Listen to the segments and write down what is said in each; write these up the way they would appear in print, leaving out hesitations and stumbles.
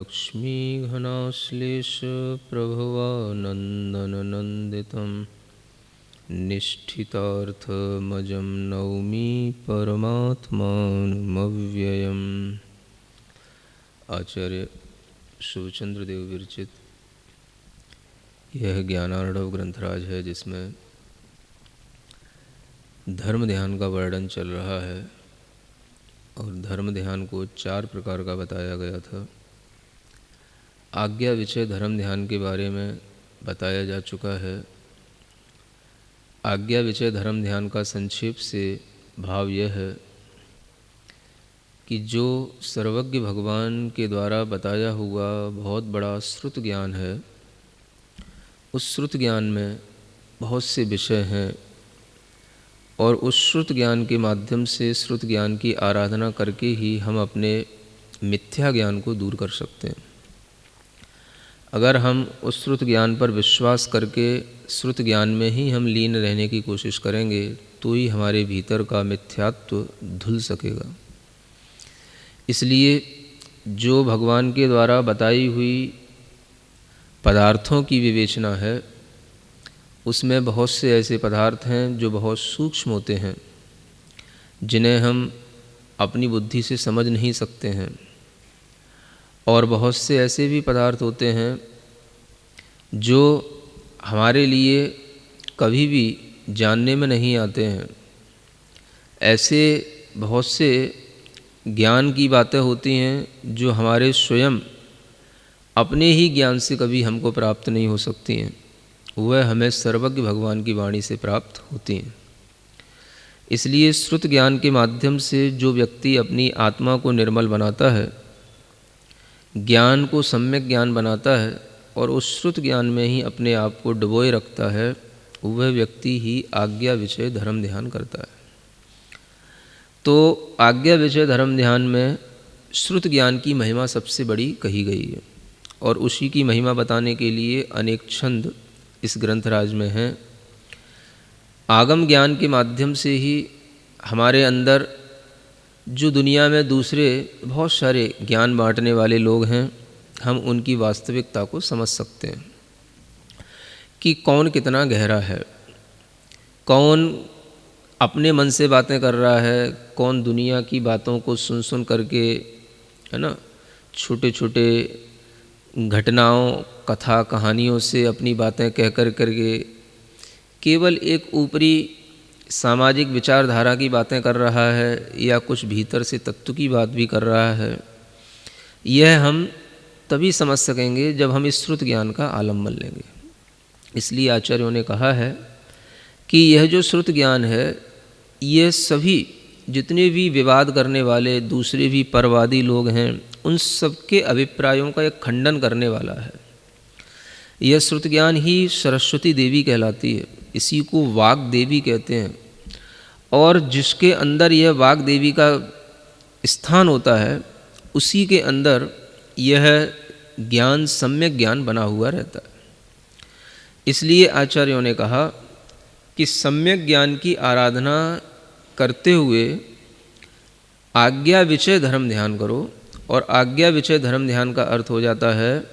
लक्ष्मीघनाश्लेषप्रभवानन्दननन्दितं निष्ठितार्थमजं नौमि परमात्मानमव्ययम्। आचार्य शिवचंद्र देव विरचित यह ज्ञानार्णव ग्रंथराज है, जिसमें धर्म ध्यान का वर्णन चल रहा है और धर्म ध्यान को 4 प्रकार का बताया गया था। आज्ञा विषय धर्म ध्यान के बारे में बताया जा चुका है। आज्ञा विषय धर्म ध्यान का संक्षेप से भाव यह है कि जो सर्वज्ञ भगवान के द्वारा बताया हुआ बहुत बड़ा श्रुत ज्ञान है, उस श्रुत ज्ञान में बहुत से विषय हैं और उस श्रुत ज्ञान के माध्यम से श्रुत ज्ञान की आराधना करके ही हम अपने मिथ्या ज्ञान को दूर कर सकते हैं। अगर हम उस श्रुत ज्ञान पर विश्वास करके श्रुत ज्ञान में ही हम लीन रहने की कोशिश करेंगे तो ही हमारे भीतर का मिथ्यात्व धुल सकेगा। इसलिए जो भगवान के द्वारा बताई हुई पदार्थों की विवेचना है, उसमें बहुत से ऐसे पदार्थ हैं जो बहुत सूक्ष्म होते हैं, जिन्हें हम अपनी बुद्धि से समझ नहीं सकते हैं, और बहुत से ऐसे भी पदार्थ होते हैं जो हमारे लिए कभी भी जानने में नहीं आते हैं। ऐसे बहुत से ज्ञान की बातें होती हैं जो हमारे स्वयं अपने ही ज्ञान से कभी हमको प्राप्त नहीं हो सकती हैं, वह हमें सर्वज्ञ भगवान की वाणी से प्राप्त होती हैं। इसलिए श्रुत ज्ञान के माध्यम से जो व्यक्ति अपनी आत्मा को निर्मल बनाता है, ज्ञान को सम्यक ज्ञान बनाता है और उस श्रुत ज्ञान में ही अपने आप को डुबोए रखता है, वह व्यक्ति ही आज्ञा विषय धर्म ध्यान करता है। तो आज्ञा विषय धर्म ध्यान में श्रुत ज्ञान की महिमा सबसे बड़ी कही गई है और उसी की महिमा बताने के लिए अनेक छंद इस ग्रंथराज में हैं। आगम ज्ञान के माध्यम से ही हमारे अंदर जो दुनिया में दूसरे बहुत सारे ज्ञान बांटने वाले लोग हैं, हम उनकी वास्तविकता को समझ सकते हैं कि कौन कितना गहरा है, कौन अपने मन से बातें कर रहा है, कौन दुनिया की बातों को सुन सुन करके, है ना, छोटे छोटे घटनाओं कथा कहानियों से अपनी बातें कह करके केवल एक ऊपरी सामाजिक विचारधारा की बातें कर रहा है या कुछ भीतर से तत्व की बात भी कर रहा है। यह हम तभी समझ सकेंगे जब हम इस श्रुत ज्ञान का आलम्बन लेंगे। इसलिए आचार्यों ने कहा है कि यह जो श्रुत ज्ञान है, ये सभी जितने भी विवाद करने वाले दूसरे भी परवादी लोग हैं, उन सबके अभिप्रायों का एक खंडन करने वाला है। यह श्रुत ज्ञान ही सरस्वती देवी कहलाती है, इसी को वाग देवी कहते हैं। और जिसके अंदर यह वाग देवी का स्थान होता है, उसी के अंदर यह ज्ञान सम्यक ज्ञान बना हुआ रहता है। इसलिए आचार्यों ने कहा कि सम्यक ज्ञान की आराधना करते हुए आज्ञा विषय धर्म ध्यान करो। और आज्ञा विषय धर्म ध्यान का अर्थ हो जाता है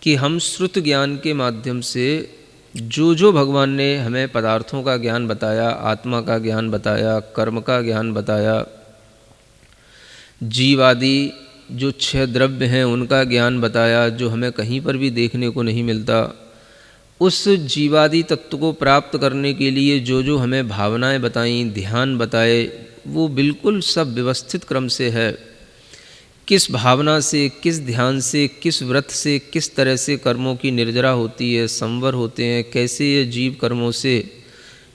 कि हम श्रुत ज्ञान के माध्यम से जो भगवान ने हमें पदार्थों का ज्ञान बताया, आत्मा का ज्ञान बताया, कर्म का ज्ञान बताया, जीवादि जो 6 द्रव्य हैं उनका ज्ञान बताया, जो हमें कहीं पर भी देखने को नहीं मिलता, उस जीवादि तत्व को प्राप्त करने के लिए जो हमें भावनाएं बताई, ध्यान बताए, वो बिल्कुल सब व्यवस्थित क्रम से है। किस भावना से, किस ध्यान से, किस व्रत से, किस तरह से कर्मों की निर्जरा होती है, संवर होते हैं, कैसे ये जीव कर्मों से,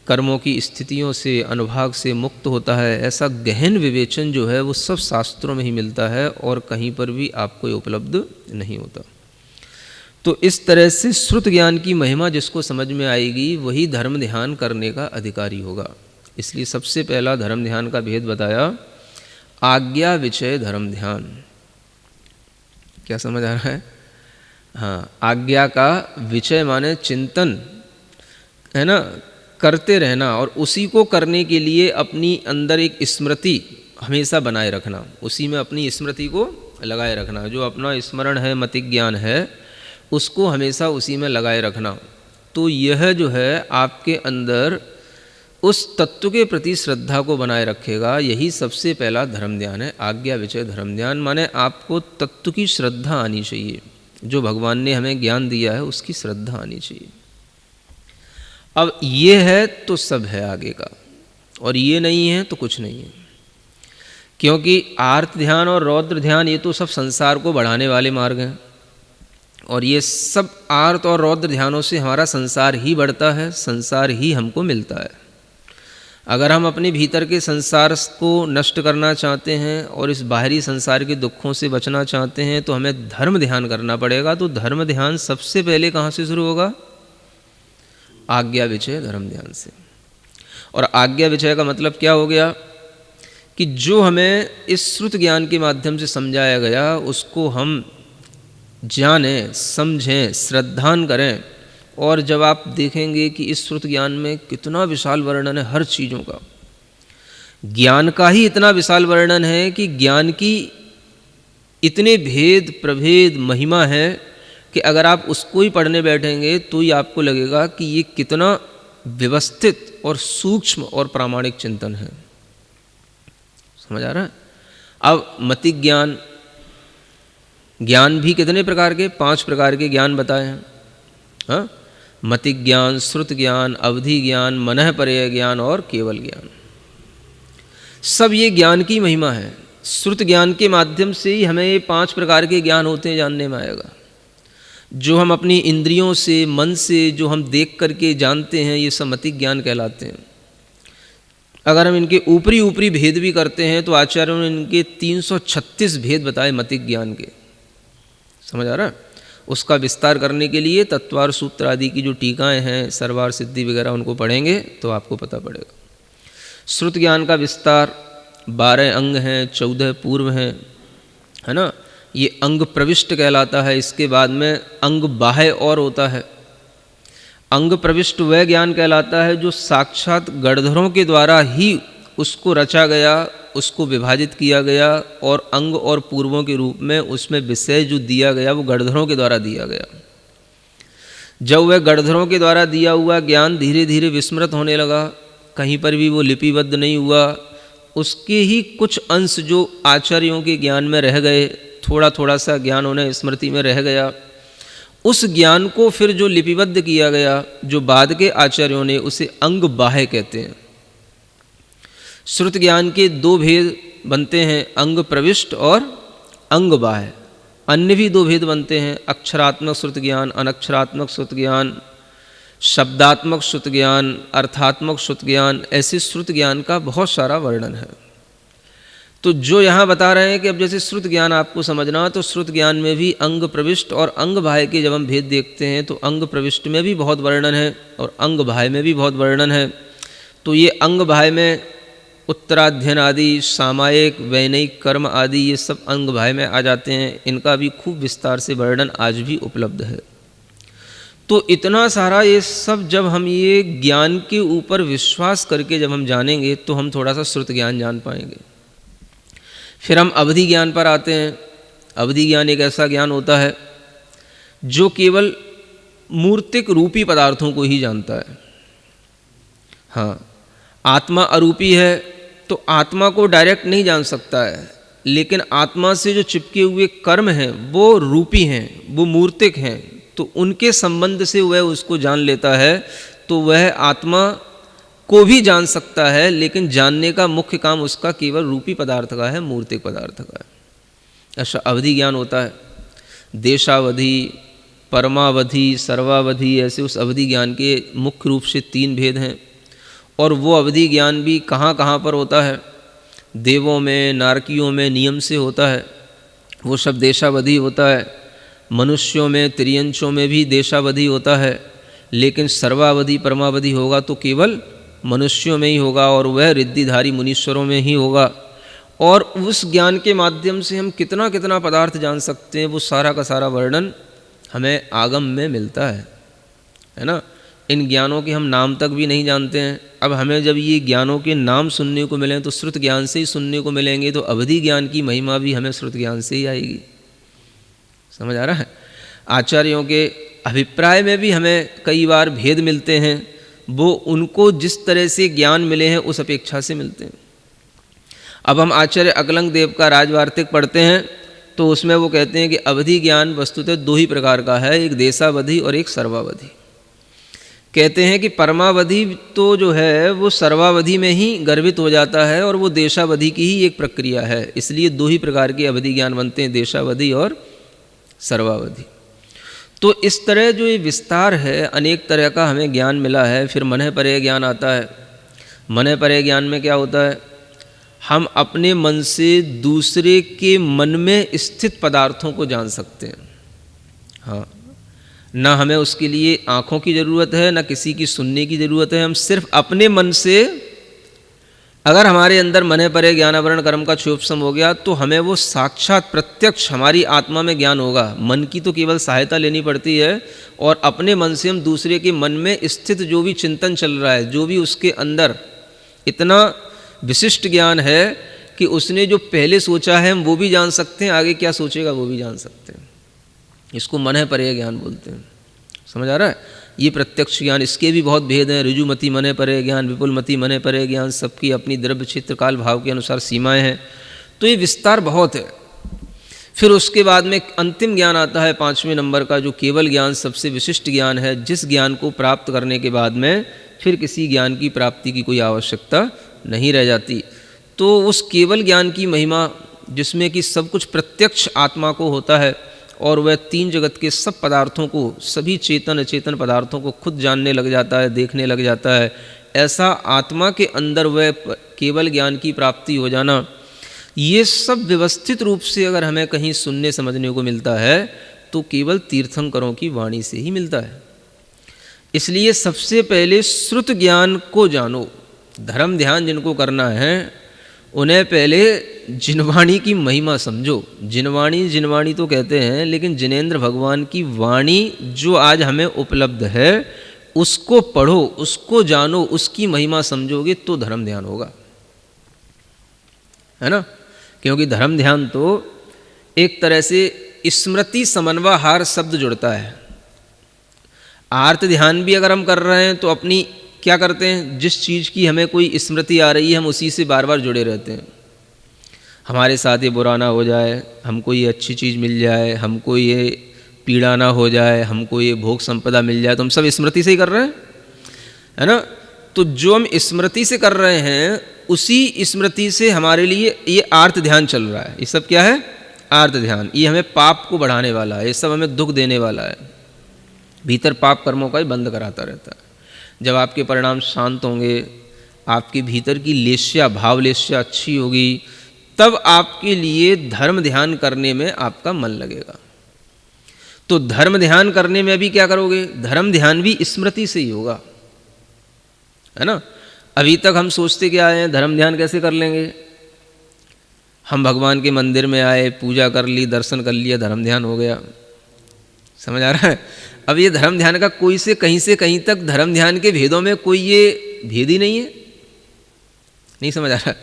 कर्मों की स्थितियों से, अनुभाग से मुक्त होता है, ऐसा गहन विवेचन जो है वो सब शास्त्रों में ही मिलता है और कहीं पर भी आपको उपलब्ध नहीं होता। तो इस तरह से श्रुत ज्ञान की महिमा जिसको समझ में आएगी, वही धर्म ध्यान करने का अधिकारी होगा। इसलिए सबसे पहला धर्म ध्यान का भेद बताया, आज्ञा विषय धर्म ध्यान। क्या समझ आ रहा है? हाँ, आज्ञा का विषय माने चिंतन, है ना, करते रहना और उसी को करने के लिए अपनी अंदर एक स्मृति हमेशा बनाए रखना, उसी में अपनी स्मृति को लगाए रखना, जो अपना स्मरण है, मतिक ज्ञान है, उसको हमेशा उसी में लगाए रखना। तो यह जो है आपके अंदर उस तत्व के प्रति श्रद्धा को बनाए रखेगा। यही सबसे पहला धर्म ध्यान है, आज्ञा विचय धर्म ध्यान। माने आपको तत्व की श्रद्धा आनी चाहिए, जो भगवान ने हमें ज्ञान दिया है उसकी श्रद्धा आनी चाहिए। अब ये है तो सब है आगे का, और ये नहीं है तो कुछ नहीं है। क्योंकि आर्त ध्यान और रौद्र ध्यान ये तो सब संसार को बढ़ाने वाले मार्ग हैं, और ये सब आर्त और रौद्र ध्यानों से हमारा संसार ही बढ़ता है, संसार ही हमको मिलता है। अगर हम अपने भीतर के संसार को नष्ट करना चाहते हैं और इस बाहरी संसार के दुखों से बचना चाहते हैं तो हमें धर्म ध्यान करना पड़ेगा। तो धर्म ध्यान सबसे पहले कहाँ से शुरू होगा? आज्ञा विचय धर्म ध्यान से। और आज्ञा विचय का मतलब क्या हो गया कि जो हमें इस श्रुत ज्ञान के माध्यम से समझाया गया उसको हम जानें, समझें, श्रद्धान करें। और जब आप देखेंगे कि इस श्रुत ज्ञान में कितना विशाल वर्णन है हर चीज़ों का, ज्ञान का ही इतना विशाल वर्णन है कि ज्ञान की इतने भेद प्रभेद महिमा है कि अगर आप उसको ही पढ़ने बैठेंगे तो ही आपको लगेगा कि ये कितना व्यवस्थित और सूक्ष्म और प्रामाणिक चिंतन है। समझ आ रहा है? अब मतिक ज्ञान, ज्ञान भी कितने प्रकार के? 5 प्रकार के ज्ञान बताए हैं। हाँ, मतिक ज्ञान, श्रुत ज्ञान, अवधि ज्ञान, मनःपर्यय ज्ञान और केवल ज्ञान। सब ये ज्ञान की महिमा है। श्रुत ज्ञान के माध्यम से ही हमें ये 5 प्रकार के ज्ञान होते हैं जानने में आएगा। जो हम अपनी इंद्रियों से, मन से जो हम देख करके जानते हैं, ये सब मतिक ज्ञान कहलाते हैं। अगर हम इनके ऊपरी ऊपरी भेद भी करते हैं तो आचार्यों ने इनके 336 भेद बताए मतिक ज्ञान के। समझ आ रहा है? उसका विस्तार करने के लिए तत्वार सूत्र आदि की जो टीकाएँ हैं, सर्वार सिद्धि वगैरह, उनको पढ़ेंगे तो आपको पता पड़ेगा। श्रुत ज्ञान का विस्तार 12 अंग हैं, 14 पूर्व हैं, है ना। ये अंग प्रविष्ट कहलाता है। इसके बाद में अंग बाह्य और होता है। अंग प्रविष्ट वह ज्ञान कहलाता है जो साक्षात गणधरों के द्वारा ही उसको रचा गया, उसको विभाजित किया गया, और अंग और पूर्वों के रूप में उसमें विषय जो दिया गया वो गणधरों के द्वारा दिया गया। जब वह गणधरों के द्वारा दिया हुआ ज्ञान धीरे धीरे विस्मृत होने लगा, कहीं पर भी वो लिपिबद्ध नहीं हुआ, उसके ही कुछ अंश जो आचार्यों के ज्ञान में रह गए, थोड़ा थोड़ा सा ज्ञान उन्हें स्मृति में रह गया, उस ज्ञान को फिर जो लिपिबद्ध किया गया, जो बाद के आचार्यों ने, उसे अंग बाह्य कहते हैं। श्रुत ज्ञान के 2 भेद बनते हैं, अंग प्रविष्ट और अंग बाह्य। अन्य भी 2 भेद बनते हैं, अक्षरात्मक श्रुत ज्ञान, अनक्षरात्मक श्रुत ज्ञान, शब्दात्मक श्रुत ज्ञान, अर्थात्मक श्रुत ज्ञान। ऐसे श्रुत ज्ञान का बहुत सारा वर्णन है। तो जो यहाँ बता रहे हैं कि अब जैसे श्रुत ज्ञान आपको समझना है, तो श्रुत ज्ञान में भी अंग प्रविष्ट और अंग बाह्य के जब हम भेद देखते हैं तो अंग प्रविष्ट में भी बहुत वर्णन है और अंग बाह्य में भी बहुत वर्णन है। तो ये अंग बाह्य में उत्तराध्ययन आदि, सामायिक, वैनयिक कर्म आदि, ये सब अंग बाह्य में आ जाते हैं। इनका भी खूब विस्तार से वर्णन आज भी उपलब्ध है। तो इतना सारा ये सब जब हम ये ज्ञान के ऊपर विश्वास करके जब हम जानेंगे तो हम थोड़ा सा श्रुत ज्ञान जान पाएंगे। फिर हम अवधि ज्ञान पर आते हैं। अवधि ज्ञान एक ऐसा ज्ञान होता है जो केवल मूर्तिक रूपी पदार्थों को ही जानता है। हाँ, आत्मा अरूपी है तो आत्मा को डायरेक्ट नहीं जान सकता है, लेकिन आत्मा से जो चिपके हुए कर्म हैं वो रूपी हैं, वो मूर्तिक हैं, तो उनके संबंध से वह उसको जान लेता है। तो वह आत्मा को भी जान सकता है, लेकिन जानने का मुख्य काम उसका केवल रूपी पदार्थ का है, मूर्तिक पदार्थ का है। ऐसा अवधि ज्ञान होता है। देशावधि, परमावधि, सर्वावधि, ऐसे उस अवधि ज्ञान के मुख्य रूप से 3 भेद हैं। और वो अवधि ज्ञान भी कहाँ कहाँ पर होता है? देवों में, नारकियों में नियम से होता है, वो सब देशावधि होता है। मनुष्यों में, त्रियंचों में भी देशावधि होता है, लेकिन सर्वावधि परमावधि होगा तो केवल मनुष्यों में ही होगा, और वह रिद्धिधारी मुनीश्वरों में ही होगा। और उस ज्ञान के माध्यम से हम कितना कितना पदार्थ जान सकते हैं, वो सारा का सारा वर्णन हमें आगम में मिलता है ना। इन ज्ञानों के हम नाम तक भी नहीं जानते हैं। अब हमें जब ये ज्ञानों के नाम सुनने को मिलें तो श्रुत ज्ञान से ही सुनने को मिलेंगे, तो अवधि ज्ञान की महिमा भी हमें श्रुत ज्ञान से ही आएगी। समझ आ रहा है? आचार्यों के अभिप्राय में भी हमें कई बार भेद मिलते हैं, वो उनको जिस तरह से ज्ञान मिले हैं उस अपेक्षा से मिलते हैं। अब हम आचार्य अकलंग देव का राजवार्तिक पढ़ते हैं तो उसमें वो कहते हैं कि अवधि ज्ञान वस्तुतः दो ही प्रकार का है, एक देशावधि और एक सर्वावधि। कहते हैं कि परमावधि तो जो है वो सर्वावधि में ही गर्भित हो जाता है और वो देशावधि की ही एक प्रक्रिया है, इसलिए दो ही प्रकार के अवधि ज्ञान बनते हैं, देशावधि और सर्वावधि। तो इस तरह जो ये विस्तार है, अनेक तरह का हमें ज्ञान मिला है। फिर मनः परे ज्ञान आता है। मनः परे ज्ञान में क्या होता है? हम अपने मन से दूसरे के मन में स्थित पदार्थों को जान सकते हैं। हाँ, ना हमें उसके लिए आँखों की ज़रूरत है, ना किसी की सुनने की ज़रूरत है। हम सिर्फ अपने मन से, अगर हमारे अंदर मनः परे ज्ञानावरण कर्म का क्षोभसम हो गया तो हमें वो साक्षात प्रत्यक्ष हमारी आत्मा में ज्ञान होगा। मन की तो केवल सहायता लेनी पड़ती है और अपने मन से हम दूसरे के मन में स्थित जो भी चिंतन चल रहा है, जो भी उसके अंदर इतना विशिष्ट ज्ञान है कि उसने जो पहले सोचा है हम वो भी जान सकते हैं, आगे क्या सोचेगा वो भी जान सकते हैं। इसको मनः परे ज्ञान बोलते हैं। समझ आ रहा है? ये प्रत्यक्ष ज्ञान, इसके भी बहुत भेद हैं। ऋजुमति मनः परे ज्ञान, विपुलमति मनः परे ज्ञान, सबकी अपनी द्रव्य क्षेत्र काल भाव के अनुसार सीमाएं हैं। तो ये विस्तार बहुत है। फिर उसके बाद में अंतिम ज्ञान आता है 5वें नंबर का, जो केवल ज्ञान, सबसे विशिष्ट ज्ञान है, जिस ज्ञान को प्राप्त करने के बाद में फिर किसी ज्ञान की प्राप्ति की कोई आवश्यकता नहीं रह जाती। तो उस केवल ज्ञान की महिमा, जिसमें कि सब कुछ प्रत्यक्ष आत्मा को होता है और वह तीन जगत के सब पदार्थों को, सभी चेतन अचेतन पदार्थों को खुद जानने लग जाता है, देखने लग जाता है, ऐसा आत्मा के अंदर वह केवल ज्ञान की प्राप्ति हो जाना, ये सब व्यवस्थित रूप से अगर हमें कहीं सुनने समझने को मिलता है तो केवल तीर्थंकरों की वाणी से ही मिलता है। इसलिए सबसे पहले श्रुत ज्ञान को जानो। धर्म ध्यान जिनको करना है उन्हें पहले जिनवाणी की महिमा समझो। जिनवाणी तो कहते हैं, लेकिन जिनेंद्र भगवान की वाणी जो आज हमें उपलब्ध है उसको पढ़ो, उसको जानो, उसकी महिमा समझोगे तो धर्म ध्यान होगा, है ना? क्योंकि धर्म ध्यान तो एक तरह से स्मृति समन्वयहार शब्द जुड़ता है। आर्त ध्यान भी अगर हम कर रहे हैं तो अपनी क्या करते हैं, जिस चीज़ की हमें कोई स्मृति आ रही है हम उसी से बार बार जुड़े रहते हैं। हमारे साथ ये बुरा ना हो जाए, हमको ये अच्छी चीज़ मिल जाए, हमको ये पीड़ा ना हो जाए, हमको ये भोग संपदा मिल जाए, तो हम सब स्मृति से ही कर रहे हैं, है ना? तो जो हम स्मृति से कर रहे हैं उसी स्मृति से हमारे लिए ये आर्त ध्यान चल रहा है। ये सब क्या है? आर्त ध्यान। ये हमें पाप को बढ़ाने वाला है, ये सब हमें दुख देने वाला है, भीतर पाप कर्मों का ही बंद कराता रहता है। जब आपके परिणाम शांत होंगे, आपके भीतर की लेस्या, भाव लेस्या अच्छी होगी, तब आपके लिए धर्म ध्यान करने में आपका मन लगेगा। तो धर्म ध्यान करने में भी क्या करोगे? धर्म ध्यान भी स्मृति से ही होगा, है ना? अभी तक हम सोचते क्या आए हैं, धर्म ध्यान कैसे कर लेंगे? हम भगवान के मंदिर में आए, पूजा कर ली, दर्शन कर लिया, धर्म ध्यान हो गया। समझ आ रहा है? अब ये धर्म ध्यान का कोई से कहीं तक धर्म ध्यान के भेदों में कोई ये भेद ही नहीं है। नहीं समझ आ रहा?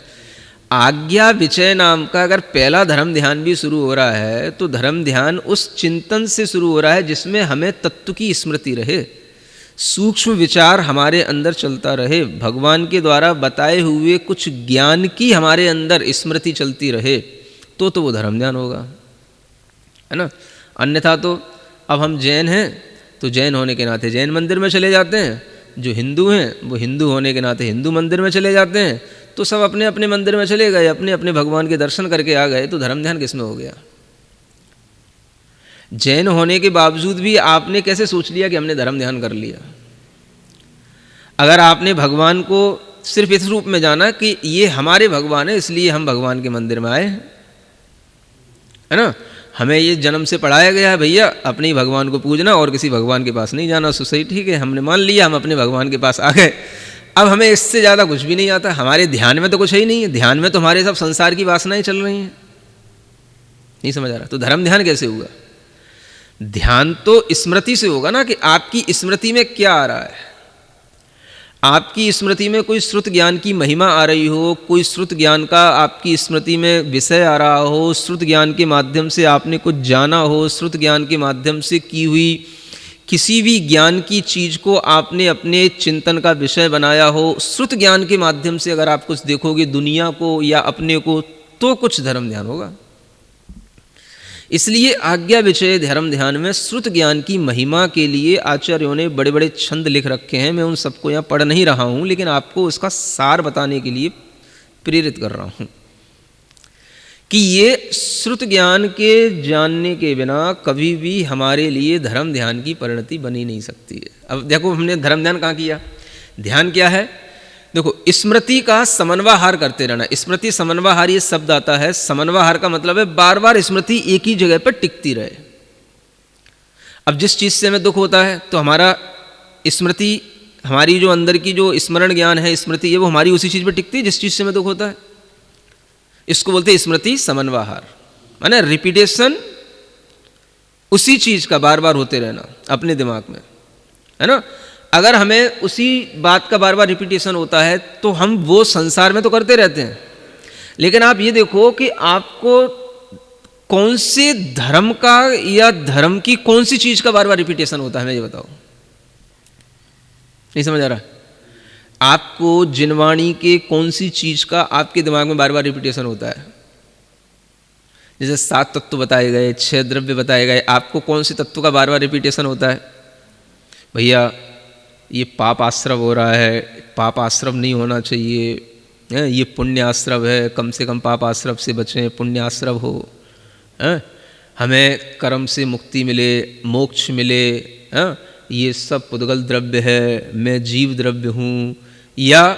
आज्ञा विचय नाम का अगर पहला धर्म ध्यान भी शुरू हो रहा है तो धर्म ध्यान उस चिंतन से शुरू हो रहा है जिसमें हमें तत्व की स्मृति रहे, सूक्ष्म विचार हमारे अंदर चलता रहे, भगवान के द्वारा बताए हुए कुछ ज्ञान की हमारे अंदर स्मृति चलती रहे, तो वो धर्म ध्यान होगा, है ना? अन्यथा तो अब हम जैन हैं तो जैन होने के नाते जैन मंदिर में चले जाते हैं, जो हिंदू हैं वो हिंदू होने के नाते हिंदू मंदिर में चले जाते हैं, तो सब अपने अपने मंदिर में चले गए, अपने अपने भगवान के दर्शन करके आ गए, तो धर्म ध्यान किसमें हो गया? जैन होने के बावजूद भी आपने कैसे सोच लिया कि हमने धर्म ध्यान कर लिया? अगर आपने भगवान को सिर्फ इस रूप में जाना कि ये हमारे भगवान है इसलिए हम भगवान के मंदिर में आए हैं, है ना? हमें ये जन्म से पढ़ाया गया है भैया अपने ही भगवान को पूजना और किसी भगवान के पास नहीं जाना, सो सही ठीक है, हमने मान लिया, हम अपने भगवान के पास आ गए। अब हमें इससे ज़्यादा कुछ भी नहीं आता, हमारे ध्यान में तो कुछ है ही नहीं है, ध्यान में तो हमारे सब संसार की वासनाएं चल रही हैं। नहीं समझ आ रहा? तो धर्म ध्यान कैसे होगा? ध्यान तो स्मृति से होगा ना, कि आपकी स्मृति में क्या आ रहा है, आपकी स्मृति में कोई श्रुत ज्ञान की महिमा आ रही हो, कोई श्रुत ज्ञान का आपकी स्मृति में विषय आ रहा हो, श्रुत ज्ञान के माध्यम से आपने कुछ जाना हो, श्रुत ज्ञान के माध्यम से की हुई किसी भी ज्ञान की चीज़ को आपने अपने चिंतन का विषय बनाया हो, श्रुत ज्ञान के माध्यम से अगर आप कुछ देखोगे दुनिया को या अपने को, तो कुछ धर्म ध्यान होगा। इसलिए आज्ञा विषय धर्म ध्यान में श्रुत ज्ञान की महिमा के लिए आचार्यों ने बड़े बड़े छंद लिख रखे हैं। मैं उन सबको यहाँ पढ़ नहीं रहा हूँ, लेकिन आपको उसका सार बताने के लिए प्रेरित कर रहा हूँ कि ये श्रुत ज्ञान के जानने के बिना कभी भी हमारे लिए धर्म ध्यान की परिणति बनी नहीं सकती है। अब देखो, हमने धर्म ध्यान कहाँ किया? ध्यान क्या है? देखो, स्मृति का समन्वयहार करते रहना। स्मृति समन्वयहार ये शब्द आता है। समन्वयहार का मतलब है बार बार स्मृति एक ही जगह पर टिकती रहे। अब जिस चीज़ से हमें दुख होता है तो हमारा स्मृति, हमारी जो अंदर की जो स्मरण ज्ञान है, स्मृति है, वो हमारी उसी चीज़ पर टिकती है जिस चीज़ से हमें दुख होता है। इसको बोलते हैं स्मृति समन्वयहार, माने रिपीटेशन, उसी चीज़ का बार बार होते रहना अपने दिमाग में, है ना। अगर हमें उसी बात का बार बार रिपीटेशन होता है तो हम वो संसार में तो करते रहते हैं, लेकिन आप ये देखो कि आपको कौन से धर्म का या धर्म की कौन सी चीज़ का बार बार रिपीटेशन होता है, हमें ये बताओ। नहीं समझ आ रहा? आपको जिनवाणी के कौन सी चीज़ का आपके दिमाग में बार बार रिपीटेशन होता है? जैसे 7 तत्व बताए गए, 6 द्रव्य बताए गए, आपको कौन से तत्व का बार बार रिपीटेशन होता है? भैया ये पाप आश्रव हो रहा है, पाप आश्रव नहीं होना चाहिए, ये पुण्य आश्रव है, कम से कम पाप आश्रव से बचें, पुण्य आश्रव हो, हमें कर्म से मुक्ति मिले, मोक्ष मिले, ये सब पुद्गल द्रव्य है, मैं जीव द्रव्य हूँ, या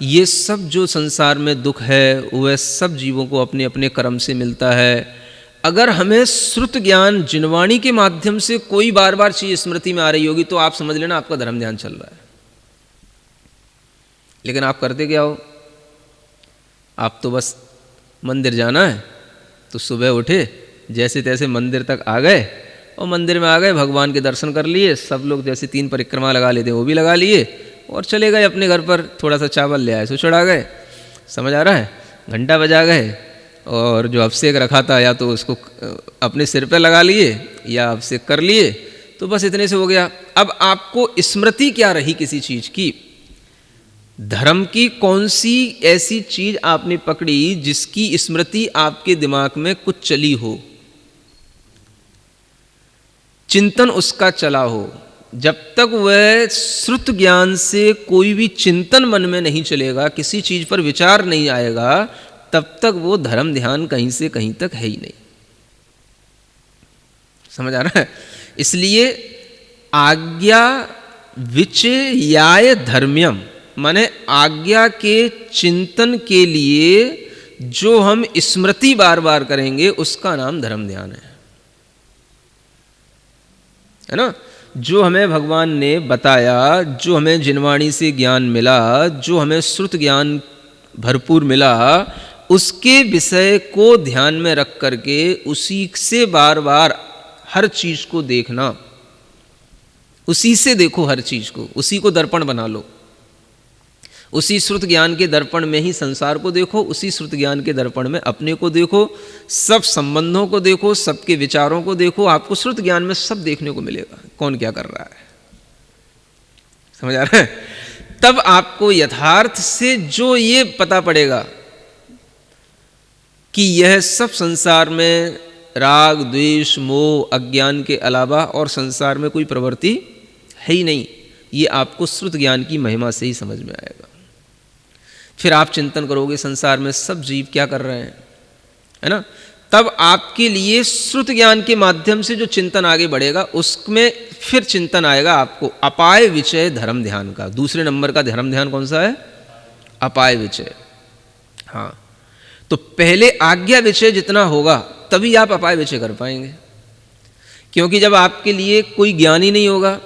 ये सब जो संसार में दुख है वह सब जीवों को अपने अपने कर्म से मिलता है। अगर हमें श्रुत ज्ञान जिनवाणी के माध्यम से कोई बार बार चीज़ स्मृति में आ रही होगी तो आप समझ लेना आपका धर्म ध्यान चल रहा है। लेकिन आप करते क्या हो? आप तो बस मंदिर जाना है तो सुबह उठे, जैसे तैसे मंदिर तक आ गए, और मंदिर में आ गए, भगवान के दर्शन कर लिए, सब लोग जैसे 3 परिक्रमा लगा लेते हैं वो भी लगा लिए, और चले गए अपने घर पर, थोड़ा सा चावल ले आए सो चढ़ा गए, समझ आ रहा है, घंटा बजा गए, और जो अभिषेक रखा था या तो उसको अपने सिर पे लगा लिए या अभिषेक कर लिए, तो बस इतने से हो गया। अब आपको स्मृति क्या रही किसी चीज़ की? धर्म की कौन सी ऐसी चीज़ आपने पकड़ी जिसकी स्मृति आपके दिमाग में कुछ चली हो, चिंतन उसका चला हो? जब तक वह श्रुत ज्ञान से कोई भी चिंतन मन में नहीं चलेगा, किसी चीज़ पर विचार नहीं आएगा, तब तक वो धर्म ध्यान कहीं से कहीं तक है ही नहीं। समझ आ रहा है? इसलिए आज्ञा विचयाय धर्म्यम, माने आज्ञा के चिंतन के लिए जो हम स्मृति बार बार करेंगे उसका नाम धर्म ध्यान है ना। जो हमें भगवान ने बताया, जो हमें जिनवाणी से ज्ञान मिला, जो हमें श्रुत ज्ञान भरपूर मिला, उसके विषय को ध्यान में रख करके उसी से बार बार हर चीज़ को देखना, उसी से देखो हर चीज़ को, उसी को दर्पण बना लो, उसी श्रुत ज्ञान के दर्पण में ही संसार को देखो, उसी श्रुत ज्ञान के दर्पण में अपने को देखो, सब संबंधों को देखो, सबके विचारों को देखो, आपको श्रुत ज्ञान में सब देखने को मिलेगा कौन क्या कर रहा है। समझ आ रहा है? तब आपको यथार्थ से जो ये पता पड़ेगा कि यह सब संसार में राग द्वेष मोह अज्ञान के अलावा और संसार में कोई प्रवृत्ति है ही नहीं, ये आपको श्रुत ज्ञान की महिमा से ही समझ में आएगा। फिर आप चिंतन करोगे संसार में सब जीव क्या कर रहे हैं, है ना। तब आपके लिए श्रुत ज्ञान के माध्यम से जो चिंतन आगे बढ़ेगा उसमें फिर चिंतन आएगा आपको अपाय विचय धर्म ध्यान का। दूसरे नंबर का धर्म ध्यान कौन सा है? अपाय विचय। हाँ, तो पहले आज्ञा विषय जितना होगा तभी आप अपाय विषय कर पाएंगे, क्योंकि जब आपके लिए कोई ज्ञान ही नहीं होगा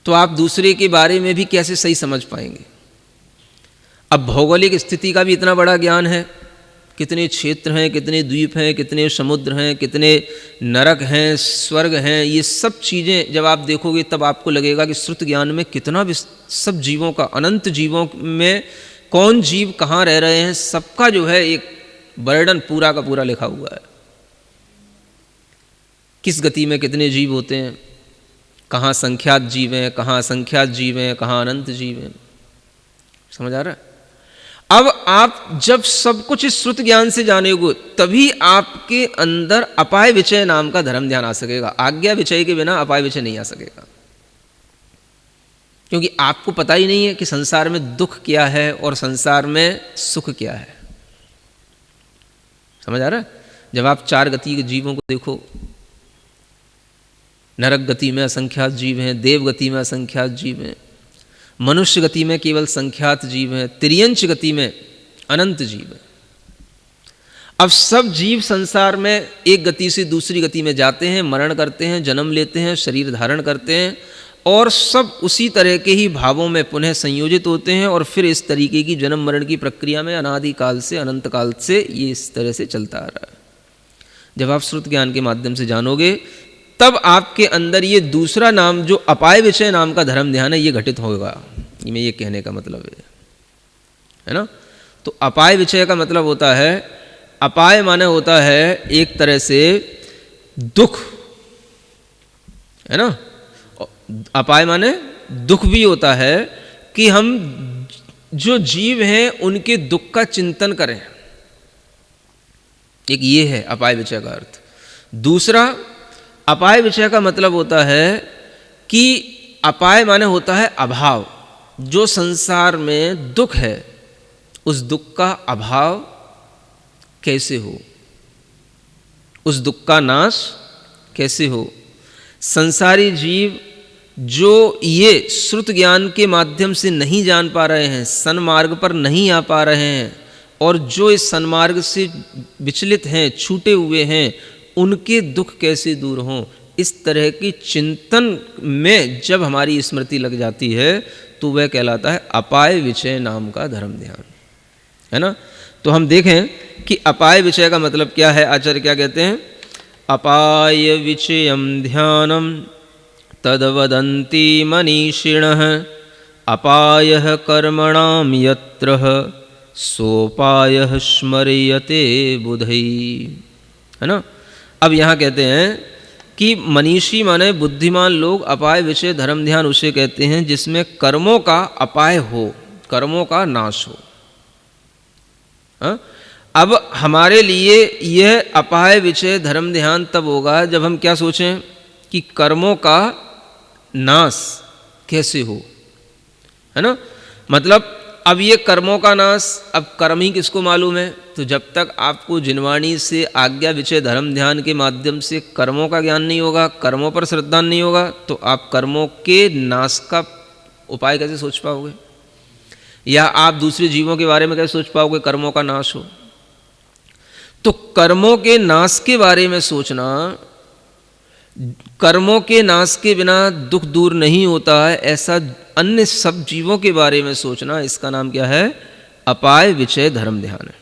तो आप दूसरे के बारे में भी कैसे सही समझ पाएंगे। अब भौगोलिक स्थिति का भी इतना बड़ा ज्ञान है, कितने क्षेत्र हैं, कितने द्वीप हैं, कितने समुद्र हैं, कितने नरक हैं, स्वर्ग हैं, ये सब चीज़ें जब आप देखोगे तब आपको लगेगा कि श्रुत ज्ञान में कितना सब जीवों का, अनंत जीवों में कौन जीव कहाँ रह रहे हैं, सबका जो है एक वर्णन पूरा का पूरा लिखा हुआ है। किस गति में कितने जीव होते हैं, कहाँ संख्यात जीव हैं, कहाँ असंख्यात जीव हैं, कहाँ अनंत जीव हैं। समझ आ रहा है? अब आप जब सब कुछ इस श्रुत ज्ञान से जानेगे तभी आपके अंदर अपाय विचय नाम का धर्म ध्यान आ सकेगा। आज्ञा विचय के बिना अपाय विचय नहीं आ सकेगा, क्योंकि आपको पता ही नहीं है कि संसार में दुख क्या है और संसार में सुख क्या है। समझ आ रहा है? जब आप चार गति के जीवों को देखो, नरक गति में असंख्यात जीव हैं, देव गति में असंख्यात जीव हैं, मनुष्य गति में केवल संख्यात जीव हैं, तिर्यंच गति में अनंत जीव हैं। अब सब जीव संसार में एक गति से दूसरी गति में जाते हैं, मरण करते हैं, जन्म लेते हैं, शरीर धारण करते हैं, और सब उसी तरह के ही भावों में पुनः संयोजित होते हैं, और फिर इस तरीके की जन्म मरण की प्रक्रिया में अनादि काल से अनंत काल से ये इस तरह से चलता आ रहा है। जब आप श्रुत ज्ञान के माध्यम से जानोगे तब आपके अंदर ये दूसरा नाम जो अपाय विषय नाम का धर्म ध्यान है ये घटित होगा। मैं ये कहने का मतलब है ना। तो अपाय विषय का मतलब होता है, अपाय माने होता है एक तरह से दुख, है ना। अपाय माने दुख भी होता है कि हम जो जीव हैं उनके दुख का चिंतन करें, एक ये है अपाय विषय का अर्थ। दूसरा अपाय विषय का मतलब होता है कि अपाय माने होता है अभाव। जो संसार में दुख है उस दुख का अभाव कैसे हो, उस दुख का नाश कैसे हो। संसारी जीव जो ये श्रुत ज्ञान के माध्यम से नहीं जान पा रहे हैं, सन्मार्ग पर नहीं आ पा रहे हैं, और जो इस सन्मार्ग से विचलित हैं, छूटे हुए हैं, उनके दुख कैसे दूर हों, इस तरह की चिंतन में जब हमारी स्मृति लग जाती है तो वह कहलाता है अपाय विषय नाम का धर्म ध्यान, है ना। तो हम देखें कि अपाय विषय का मतलब क्या है। आचार्य क्या कहते हैं, अपाय विषयम ध्यानम तद्वदन्ति मनीषिणः अपायः कर्मणां यत्र सोपायः स्मर्यते बुधैः, है ना। अब यहाँ कहते हैं कि मनीषी माने बुद्धिमान लोग अपाय विषय धर्म ध्यान उसे कहते हैं जिसमें कर्मों का अपाय हो, कर्मों का नाश हो। अब हमारे लिए यह अपाय विषय धर्म ध्यान तब होगा जब हम क्या सोचें कि कर्मों का नाश कैसे हो, है ना। मतलब अब ये कर्मों का नाश, अब कर्म ही किसको मालूम है। तो जब तक आपको जिनवाणी से आज्ञा विषय धर्म ध्यान के माध्यम से कर्मों का ज्ञान नहीं होगा, कर्मों पर श्रद्धा नहीं होगा, तो आप कर्मों के नाश का उपाय कैसे सोच पाओगे, या आप दूसरे जीवों के बारे में कैसे सोच पाओगे कर्मों का नाश हो। तो कर्मों के नाश के बारे में सोचना, कर्मों के नाश के बिना दुख दूर नहीं होता है, ऐसा अन्य सब जीवों के बारे में सोचना, इसका नाम क्या है, अपाय विषय धर्म ध्यान है।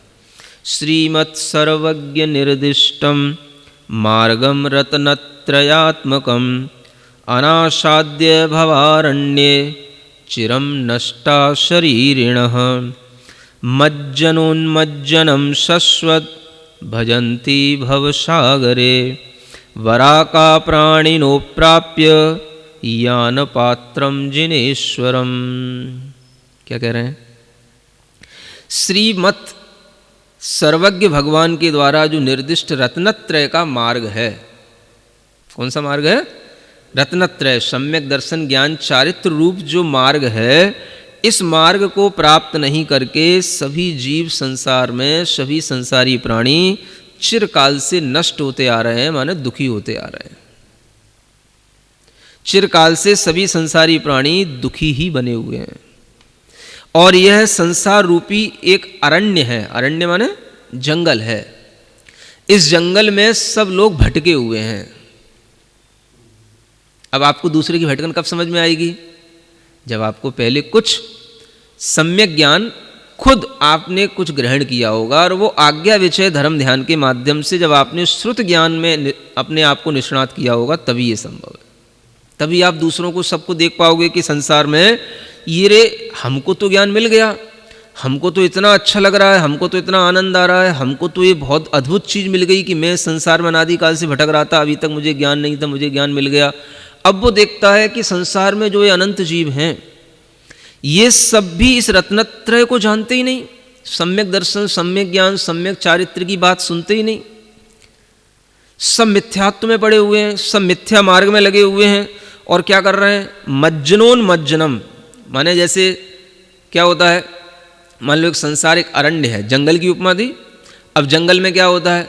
श्रीमत् सर्वज्ञ निर्दिष्टम मार्गम रत्नत्रयात्मकम अनासाद्य भवारण्ये चिरम नष्टा शरीरिणः मज्जनोन्मज्जनं शश्वत भजन्ति भवसागरे वराका प्राणिनो प्राप्य यान पात्रम जिनेश्वरम। क्या कह रहे हैं, श्रीमत् सर्वज्ञ भगवान के द्वारा जो निर्दिष्ट रत्नत्रय का मार्ग है। कौन सा मार्ग है, रत्नत्रय, सम्यक दर्शन ज्ञान चारित्र रूप जो मार्ग है, इस मार्ग को प्राप्त नहीं करके सभी जीव संसार में, सभी संसारी प्राणी चिरकाल से नष्ट होते आ रहे हैं, माने दुखी होते आ रहे हैं। चिरकाल से सभी संसारी प्राणी दुखी ही बने हुए हैं, और यह संसार रूपी एक अरण्य है। अरण्य माने जंगल है। इस जंगल में सब लोग भटके हुए हैं। अब आपको दूसरे की भटकन कब समझ में आएगी, जब आपको पहले कुछ सम्यक ज्ञान खुद आपने कुछ ग्रहण किया होगा, और वो आज्ञा विषय धर्म ध्यान के माध्यम से जब आपने श्रुत ज्ञान में अपने आप को निष्णात किया होगा, तभी ये संभव है। तभी आप दूसरों को, सबको देख पाओगे कि संसार में ये रे, हमको तो ज्ञान मिल गया, हमको तो इतना अच्छा लग रहा है, हमको तो इतना आनंद आ रहा है, हमको तो ये बहुत अद्भुत चीज़ मिल गई कि मैं संसार में अनादिकाल से भटक रहा था, अभी तक मुझे ज्ञान नहीं था, मुझे ज्ञान मिल गया। अब वो देखता है कि संसार में जो ये अनंत जीव हैं, ये सब भी इस रत्नत्रय को जानते ही नहीं, सम्यक दर्शन, सम्यक ज्ञान, सम्यक चारित्र की बात सुनते ही नहीं, सब मिथ्यात्व में पड़े हुए हैं, सब मिथ्या मार्ग में लगे हुए हैं। और क्या कर रहे हैं? मज्जनोन्मज्जनम, माने जैसे क्या होता है, मान लो एक संसार एक अरण्य है, जंगल की उपमा दी। अब जंगल में क्या होता है?